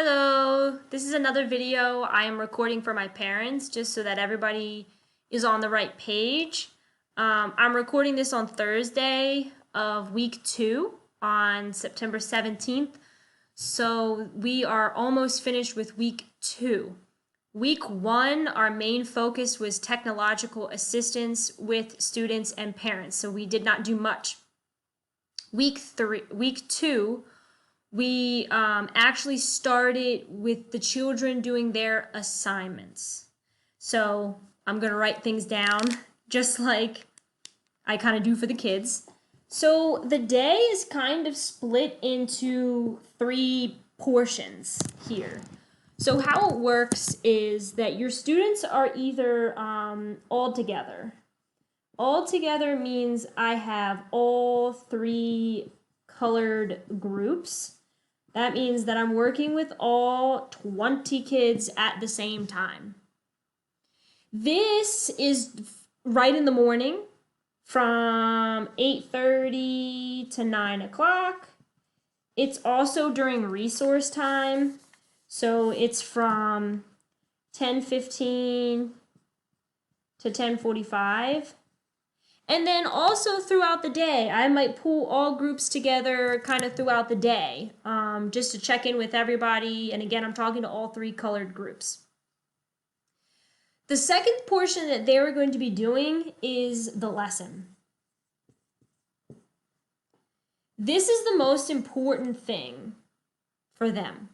Hello, this is another video I am recording for my parents just so that everybody is on the right page. I'm recording this on Thursday of week 2 on September 17th. So we are almost finished with week 2. Week 1, our main focus was technological assistance with students and parents, so we did not do much. Week 2, we actually started with the children doing their assignments. So I'm going to write things down just like I kind of do for the kids. So the day is kind of split into 3 portions here. So how it works is that your students are either all together. All together means I have all 3 colored groups. That means that I'm working with all 20 kids at the same time. This is right in the morning from 8:30 to 9 o'clock. It's also during resource time. So it's from 10:15 to 10:45. And then also throughout the day, I might pull all groups together kind of throughout the day just to check in with everybody. And again, I'm talking to all 3 colored groups. The second portion that they are going to be doing is the lesson. This is the most important thing for them.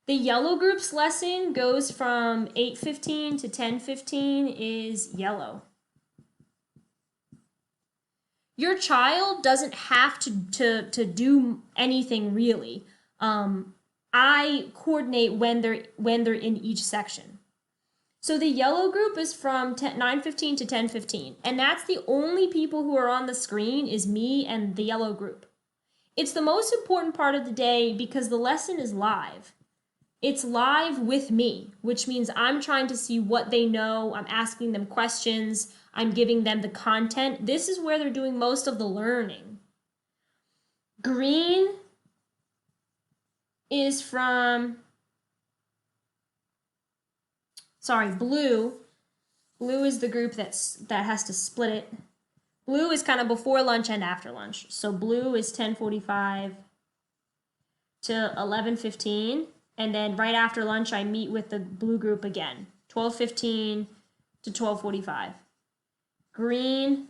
The yellow group's lesson goes from 8:15 to 10:15 is yellow. Your child doesn't have to do anything really. I coordinate when they're in each section. So the yellow group is from 9:15 to 10:15, and that's the only people who are on the screen is me and the yellow group. It's the most important part of the day because the lesson is live. It's live with me, which means I'm trying to see what they know. I'm asking them questions. I'm giving them the content. This is where they're doing most of the learning. Green is from, blue. Blue is the group that has to split it. Blue is kind of before lunch and after lunch. So blue is 10:45 to 11:15. And then right after lunch, I meet with the blue group again, 12:15 to 12:45. Green,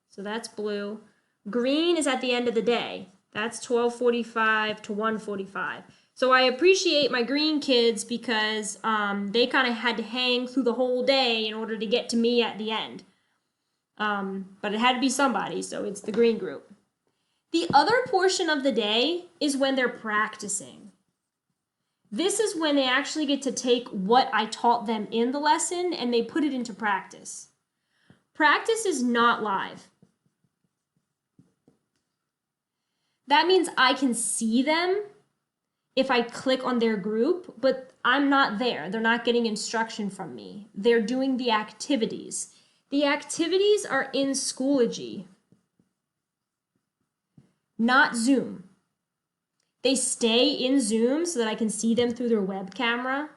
so that's blue. Green is at the end of the day. That's 12:45 to 1:45. So I appreciate my green kids because they kind of had to hang through the whole day in order to get to me at the end. But it had to be somebody, so it's the green group. The other portion of the day is when they're practicing. This is when they actually get to take what I taught them in the lesson and they put it into practice. Practice is not live. That means I can see them if I click on their group, but I'm not there. They're not getting instruction from me. They're doing the activities. The activities are in Schoology, not Zoom. They stay in Zoom so that I can see them through their web camera,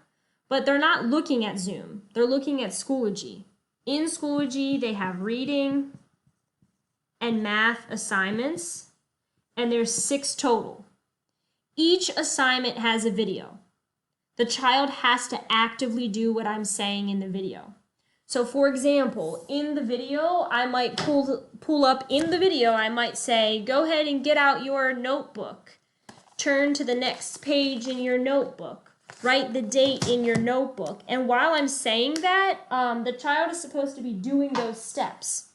but they're not looking at Zoom. They're looking at Schoology. In Schoology, they have reading and math assignments, and there's 6 total. Each assignment has a video. The child has to actively do what I'm saying in the video. So for example, in the video, I might pull up in the video, I might say, go ahead and get out your notebook. Turn to the next page in your notebook. Write the date in your notebook. And while I'm saying that, the child is supposed to be doing those steps.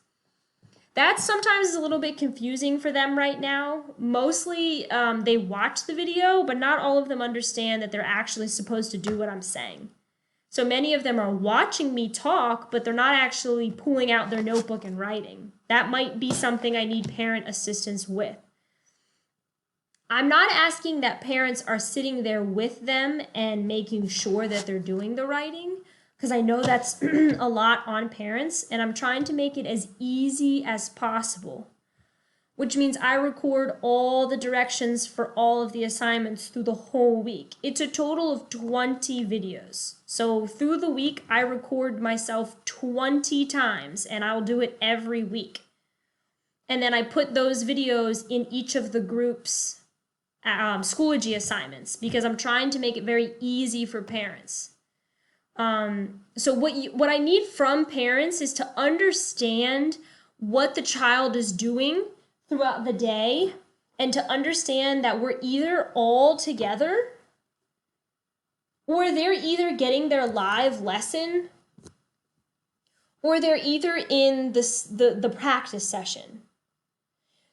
That sometimes is a little bit confusing for them right now. Mostly they watch the video, but not all of them understand that they're actually supposed to do what I'm saying. So many of them are watching me talk, but they're not actually pulling out their notebook and writing. That might be something I need parent assistance with. I'm not asking that parents are sitting there with them and making sure that they're doing the writing, because I know that's a lot on parents, and I'm trying to make it as easy as possible. which means I record all the directions for all of the assignments through the whole week. It's a total of 20 videos. So through the week, I record myself 20 times, and I'll do it every week. And then I put those videos in each of the groups' Schoology assignments, because I'm trying to make it very easy for parents. So what I need from parents is to understand what the child is doing throughout the day, and to understand that we're either all together, or they're either getting their live lesson, or they're either in the practice session.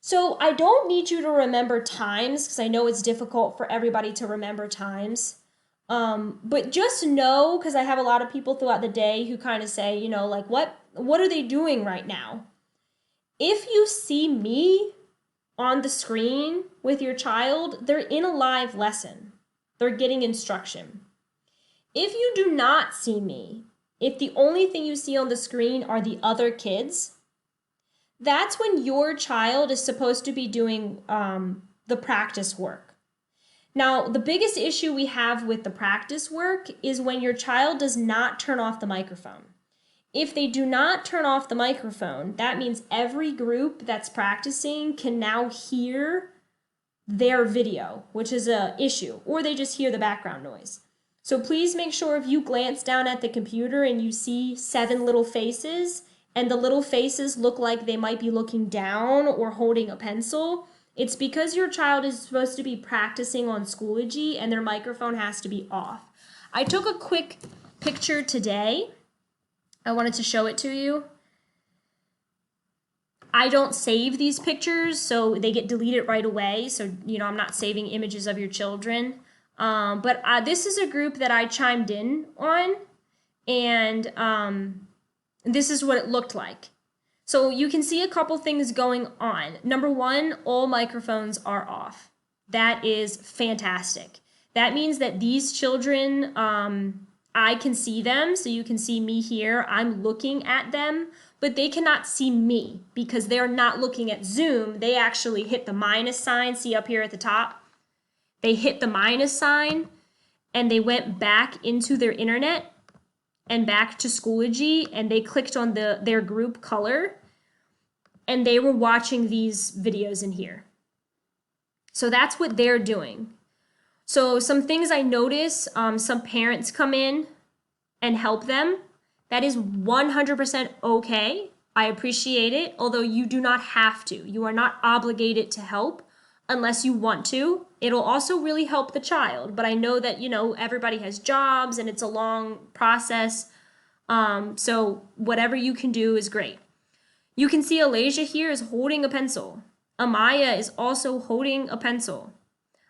So I don't need you to remember times, because I know it's difficult for everybody to remember times. But just know, because I have a lot of people throughout the day who kind of say, you know, like, what are they doing right now? If you see me on the screen with your child, they're in a live lesson. They're getting instruction. If you do not see me, if the only thing you see on the screen are the other kids, that's when your child is supposed to be doing the practice work. Now, the biggest issue we have with the practice work is when your child does not turn off the microphone. If they do not turn off the microphone, that means every group that's practicing can now hear their video, which is an issue, or they just hear the background noise. So please make sure if you glance down at the computer and you see 7 little faces, and the little faces look like they might be looking down or holding a pencil, it's because your child is supposed to be practicing on Schoology and their microphone has to be off. I took a quick picture today. I wanted to show it to you. I don't save these pictures, so they get deleted right away. So, you know, I'm not saving images of your children. But this is a group that I chimed in on, and this is what it looked like. So you can see a couple things going on. Number one, all microphones are off. That is fantastic. That means that these children, I can see them, so you can see me here. I'm looking at them, but they cannot see me because they're not looking at Zoom. They actually hit the minus sign, see up here at the top? They hit the minus sign and they went back into their internet and back to Schoology, and they clicked on their group color, and they were watching these videos in here. So that's what they're doing. So some things I notice, some parents come in and help them. That is 100% okay. I appreciate it, although you do not have to. You are not obligated to help unless you want to. It'll also really help the child, but I know that, you know, everybody has jobs and it's a long process. So whatever you can do is great. You can see Alasia here is holding a pencil. Amaya is also holding a pencil.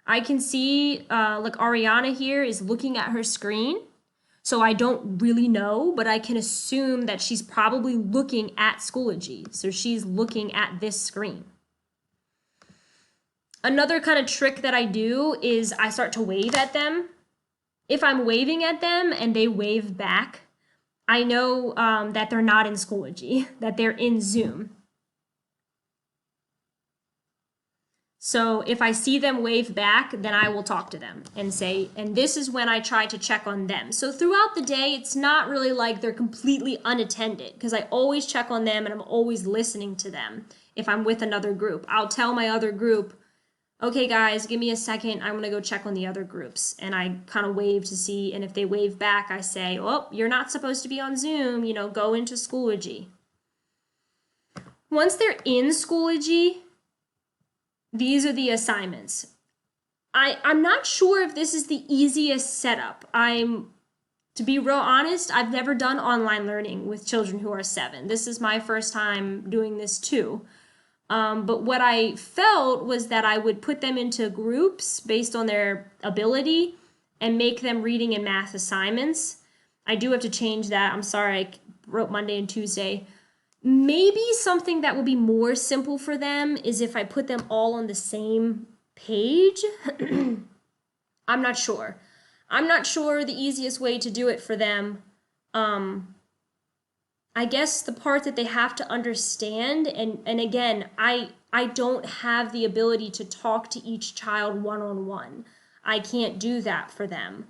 I can see like Ariana here is looking at her screen. So I don't really know, but I can assume that she's probably looking at Schoology. So she's looking at this screen. Another kind of trick that I do is I start to wave at them. If I'm waving at them and they wave back, I know that they're not in Schoology, that they're in Zoom. So if I see them wave back, then I will talk to them and say, and this is when I try to check on them. So throughout the day, it's not really like they're completely unattended, because I always check on them and I'm always listening to them. If I'm with another group, I'll tell my other group, okay guys, give me a second, I'm gonna go check on the other groups. And I kind of wave to see, and if they wave back, I say, oh, you're not supposed to be on Zoom, you know, go into Schoology. Once they're in Schoology, these are the assignments. I'm not sure if this is the easiest setup. To be real honest, I've never done online learning with children who are 7. This is my first time doing this too. But what I felt was that I would put them into groups based on their ability and make them reading and math assignments. I do have to change that. I'm sorry, I wrote Monday and Tuesday. Maybe something that would be more simple for them is if I put them all on the same page. I'm not sure. I'm not sure the easiest way to do it for them. I guess the part that they have to understand, and again, I I don't have the ability to talk to each child one-on-one. I can't do that for them.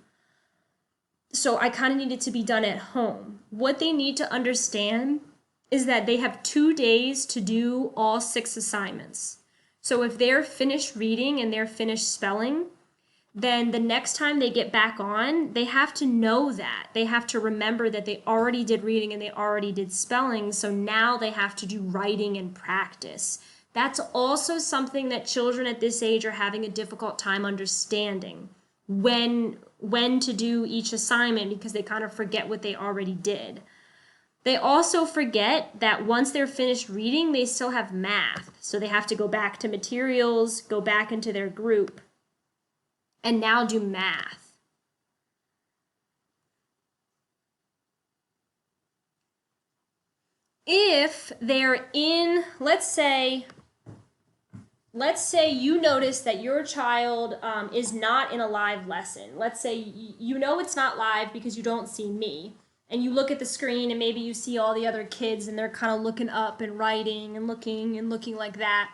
So I kind of need it to be done at home. What they need to understand is that they have 2 days to do all 6 assignments. So if they're finished reading and they're finished spelling, then the next time they get back on, they have to know that. They have to remember that they already did reading and they already did spelling, so now they have to do writing and practice. That's also something that children at this age are having a difficult time understanding, when to do each assignment, because they kind of forget what they already did. They also forget that once they're finished reading, they still have math. So they have to go back to materials, go back into their group, and now do math. If they're in, let's say you notice that your child is not in a live lesson. Let's say you know it's not live because you don't see me. And you look at the screen and maybe you see all the other kids and they're kind of looking up and writing and looking like that.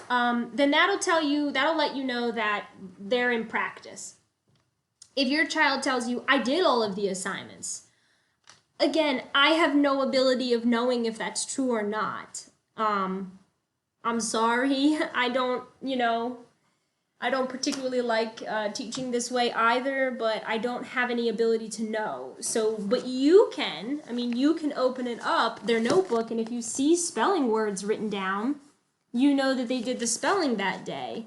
Then that'll let you know that they're in practice. If your child tells you, I did all of the assignments, again, I have no ability of knowing if that's true or not. I'm sorry, I don't particularly like teaching this way either, but I don't have any ability to know. So, but you can open it up, their notebook, and if you see spelling words written down, you know that they did the spelling that day.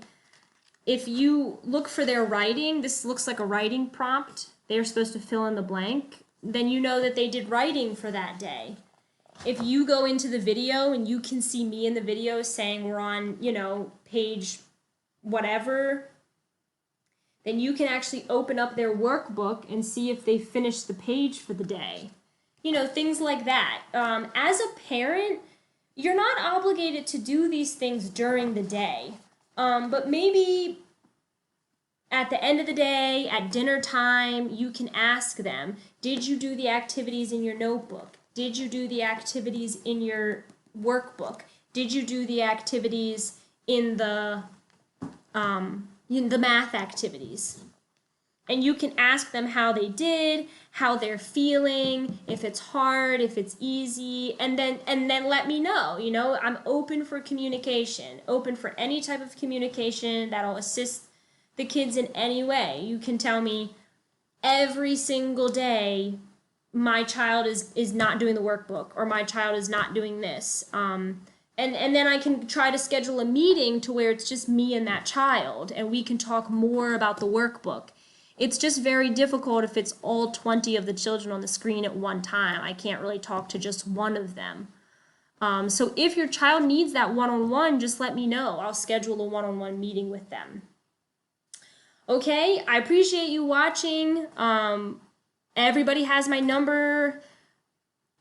If you look for their writing, this looks like a writing prompt. They're supposed to fill in the blank. Then you know that they did writing for that day. If you go into the video and you can see me in the video saying we're on, page whatever, then you can actually open up their workbook and see if they finished the page for the day. Things like that. As a parent, you're not obligated to do these things during the day. But maybe at the end of the day, at dinner time, you can ask them, did you do the activities in your notebook? Did you do the activities in your workbook? Did you do the activities in the math activities? And you can ask them how they did, how they're feeling, if it's hard, if it's easy, and then let me know. I'm open for communication, open for any type of communication that'll assist the kids in any way. You can tell me every single day my child is not doing the workbook, or my child is not doing this. And then I can try to schedule a meeting to where it's just me and that child, and we can talk more about the workbook. It's just very difficult if it's all 20 of the children on the screen at one time. I can't really talk to just one of them. So if your child needs that one-on-one, just let me know. I'll schedule a one-on-one meeting with them. Okay, I appreciate you watching. Everybody has my number.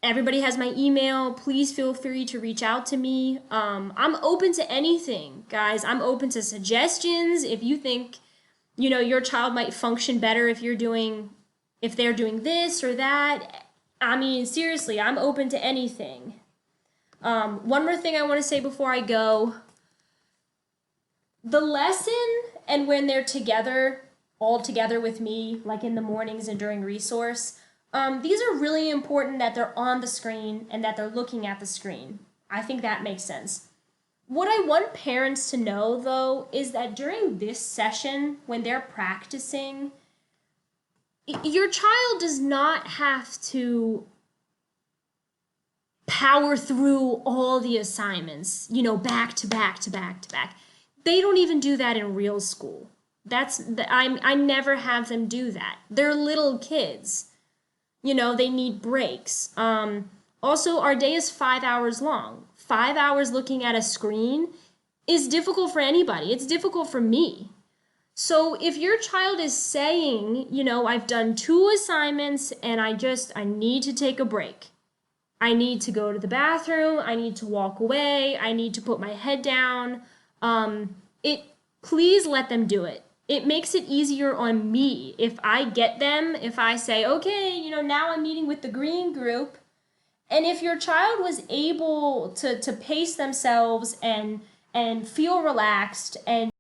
Everybody has my email. Please feel free to reach out to me. I'm open to anything, guys. I'm open to suggestions. If you think, your child might function better if they're doing this or that. Seriously, I'm open to anything. One more thing I want to say before I go. The lesson, and when they're together, all together with me, like in the mornings and during resource, these are really important that they're on the screen and that they're looking at the screen. I think that makes sense. What I want parents to know, though, is that during this session, when they're practicing, your child does not have to power through all the assignments, back to back to back to back. They don't even do that in real school. I never have them do that. They're little kids. They need breaks. Also, our day is 5 hours long. 5 hours looking at a screen is difficult for anybody. It's difficult for me. So if your child is saying, I've done 2 assignments and I need to take a break. I need to go to the bathroom. I need to walk away. I need to put my head down. Please let them do it. It makes it easier on me if I say, okay, now I'm meeting with the green group. And if your child was able to pace themselves and and feel relaxed and